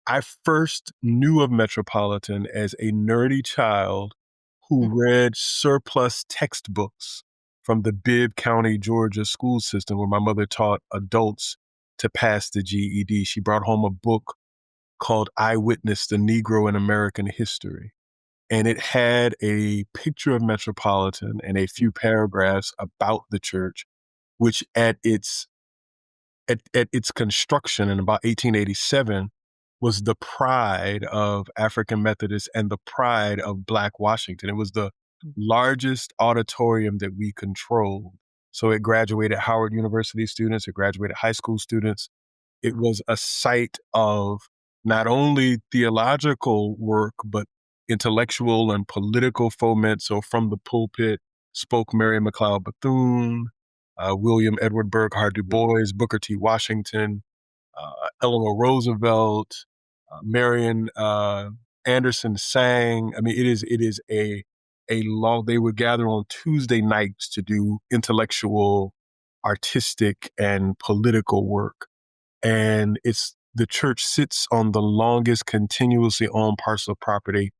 I first knew of Metropolitan as a nerdy child who Mhm. read surplus textbooks from the Bibb County, Georgia school system where my mother taught adults to pass the GED. She brought home a book called Eyewitness, the Negro in American History. And it had a picture of Metropolitan and a few paragraphs about the church, which at its construction in about 1887 was the pride of African Methodists and the pride of Black Washington. It was the largest auditorium that we controlled. So it graduated Howard University students, it graduated high school students. It was a site of not only theological work, but intellectual and political foment. So from the pulpit spoke Mary McLeod Bethune, William Edward Burghardt Du Bois, Booker T. Washington, Eleanor Roosevelt, Marian Anderson sang. I mean, it is a long. They would gather on Tuesday nights to do intellectual, artistic, and political work. And the church sits on the longest continuously owned parcel of property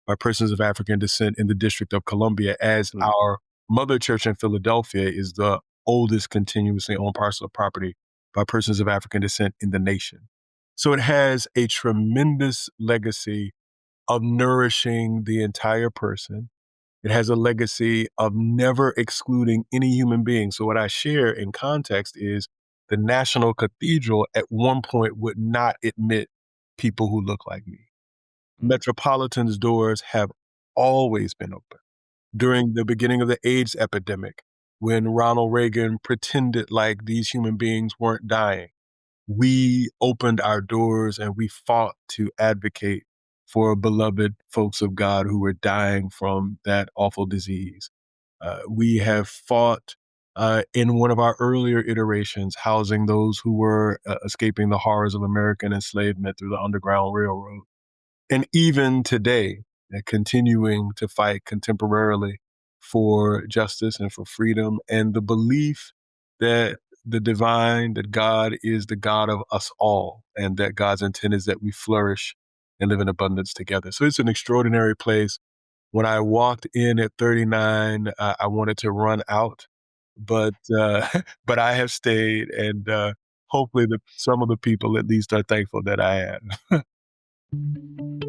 by persons of African descent in the District of Columbia, as Mm. our mother church in Philadelphia is the oldest continuously owned parcel of property by persons of African descent in the nation. So it has a tremendous legacy of nourishing the entire person. It has a legacy of never excluding any human being. So what I share in context is the National Cathedral at one point would not admit people who look like me. Metropolitan's doors have always been open. During the beginning of the AIDS epidemic, when Ronald Reagan pretended like these human beings weren't dying, we opened our doors and we fought to advocate for beloved folks of God who were dying from that awful disease. We have fought in one of our earlier iterations, housing those who were escaping the horrors of American enslavement through the Underground Railroad. And even today, continuing to fight contemporarily for justice and for freedom and the belief that that God is the God of us all, and that God's intent is that we flourish and live in abundance together. So it's an extraordinary place. When I walked in at 39, I wanted to run out, but but I have stayed, and hopefully some of the people at least are thankful that I am.